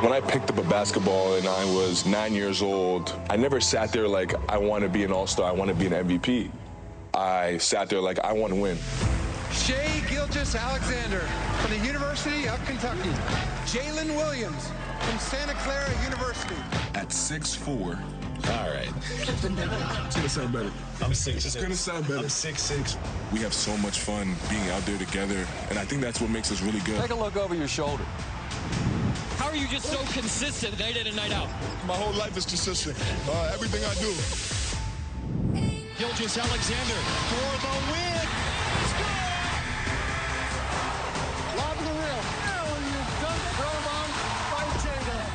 When I picked up a basketball and I was 9 years old, I never sat there like, I want to be an all-star, I want to be an MVP. I sat there like, I want to win. Shai Gilgeous-Alexander from the University of Kentucky. Jalen Williams from Santa Clara University. At 6'4". All right. It's gonna sound better. I'm 6'6". It's gonna sound better. I'm 6'6". We have so much fun being out there together, and I think that's what makes us really good. Take a look over your shoulder. How are you just so consistent night in and night out? My whole life is consistent. Everything I do. Gilgeous-Alexander for the win. Score! Lob to the rim. You dunk throw on by Jalen.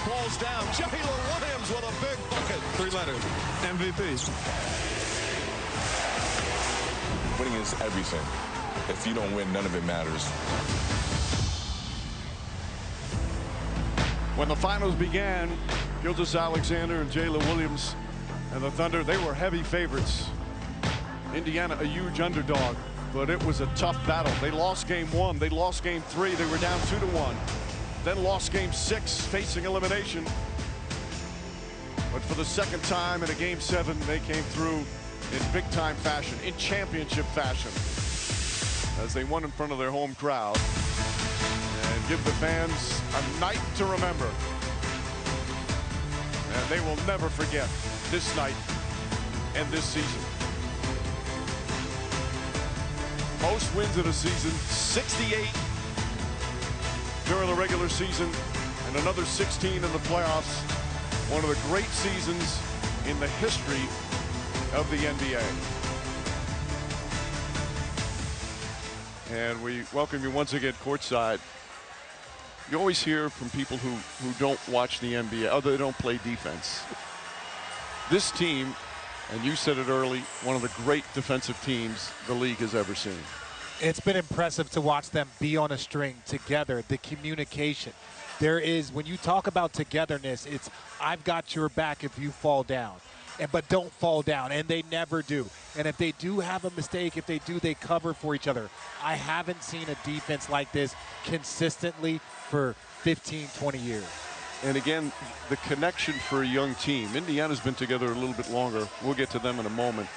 Falls down. Jalen Williams with a big bucket. 3 letters. MVP. Winning is everything. If you don't win, none of it matters. When the finals began, Gilgeous-Alexander and Jalen Williams and the Thunder, they were heavy favorites. Indiana, a huge underdog, but it was a tough battle. They lost game 1, they lost game 3, they were down 2-1. Then lost game 6, facing elimination. But for the second time in a game 7, they came through in big-time fashion, in championship fashion, as they won in front of their home crowd. And give the fans a night to remember. And they will never forget this night and this season. Most wins in a season, 68 during the regular season, and another 16 in the playoffs. One of the great seasons in the history of the NBA. And we welcome you once again courtside. You always hear from people who don't watch the NBA, oh, they don't play defense. This team, and you said it early, one of the great defensive teams the league has ever seen. It's been impressive to watch them be on a string together, the communication. There is, when you talk about togetherness, it's I've got your back if you fall down. But don't fall down, and they never do. And if they do have a mistake, if they do, they cover for each other. I haven't seen a defense like this consistently for 15, 20 years. And again, the connection for a young team. Indiana's been together a little bit longer. We'll get to them in a moment.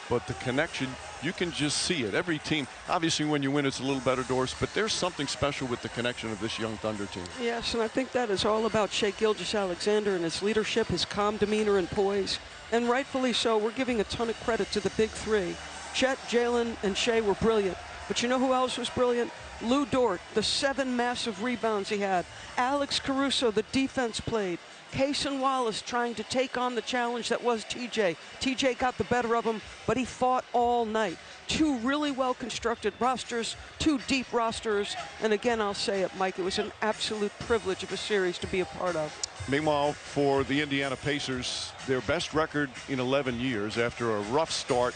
But the connection, you can just see it. Every team, obviously when you win, it's a little better, Doris, but there's something special with the connection of this young Thunder team. Yes, and I think that is all about Shai Gilgeous-Alexander and his leadership, his calm demeanor and poise. And rightfully so, we're giving a ton of credit to the big three. Chet, Jalen, and Shai were brilliant. But you know who else was brilliant? Lou Dort, the 7 massive rebounds he had. Alex Caruso, the defense played. Cason Wallace trying to take on the challenge that was TJ. TJ got the better of him, but he fought all night. 2 really well-constructed rosters, 2 deep rosters, and again, I'll say it, Mike, it was an absolute privilege of a series to be a part of. Meanwhile, for the Indiana Pacers, their best record in 11 years after a rough start.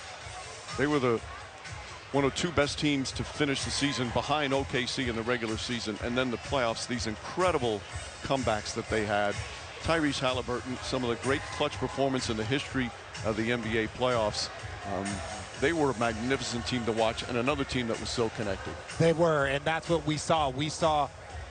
They were one of 2 best teams to finish the season behind OKC in the regular season, and then the playoffs, these incredible comebacks that they had. Tyrese Halliburton, some of the great clutch performance in the history of the NBA playoffs. They were a magnificent team to watch, and another team that was so connected. They were, and that's what we saw. We saw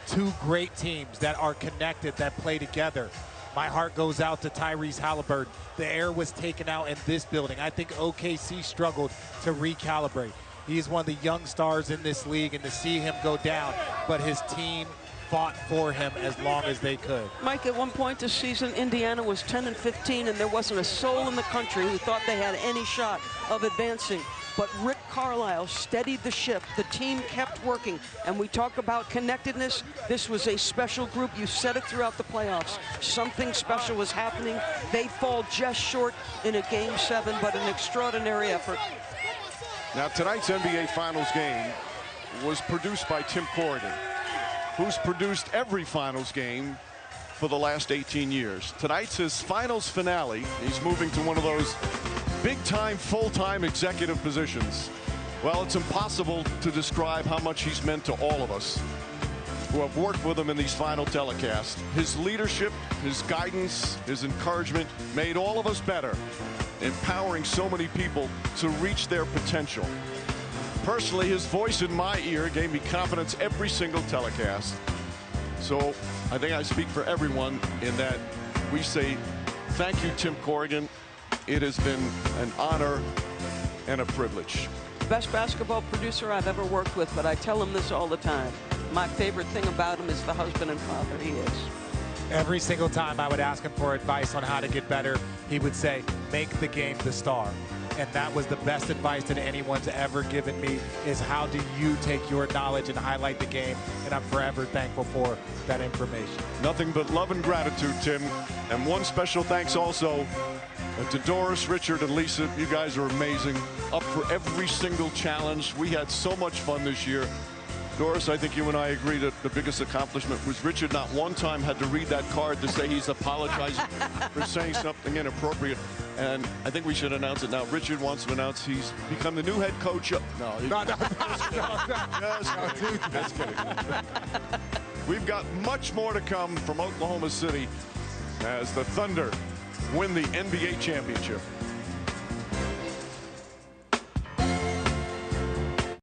2 great teams that are connected, that play together. My heart goes out to Tyrese Halliburton. The air was taken out in this building. I think OKC struggled to recalibrate. He's one of the young stars in this league, and to see him go down, but his team fought for him as long as they could. Mike, at one point this season, Indiana was 10-15, and there wasn't a soul in the country who thought they had any shot of advancing. But Rick Carlisle steadied the ship. The team kept working. And we talk about connectedness. This was a special group. You said it throughout the playoffs. Something special was happening. They fall just short in a game 7, but an extraordinary effort. Now, tonight's NBA Finals game was produced by Tim Corrigan, who's produced every finals game for the last 18 years. Tonight's his finals finale. He's moving to one of those big-time, full-time executive positions. Well, it's impossible to describe how much he's meant to all of us who have worked with him in these final telecasts. His leadership, his guidance, his encouragement made all of us better, empowering so many people to reach their potential. Personally, his voice in my ear gave me confidence every single telecast. So I think I speak for everyone in that we say thank you, Tim Corrigan. It has been an honor and a privilege. Best basketball producer I've ever worked with, but I tell him this all the time. My favorite thing about him is the husband and father he is. Every single time I would ask him for advice on how to get better, he would say, make the game the star. And that was the best advice that anyone's ever given me, is how do you take your knowledge and highlight the game? And I'm forever thankful for that information. Nothing but love and gratitude, Tim. And one special thanks also to Doris, Richard, and Lisa. You guys are amazing. Up for every single challenge. We had so much fun this year. Doris, I think you and I agree that the biggest accomplishment was Richard not one time had to read that card to say he's apologizing for saying something inappropriate. And I think we should announce it now. Richard wants to announce he's become the new head coach. Just kidding. We've got much more to come from Oklahoma City as the Thunder win the NBA championship.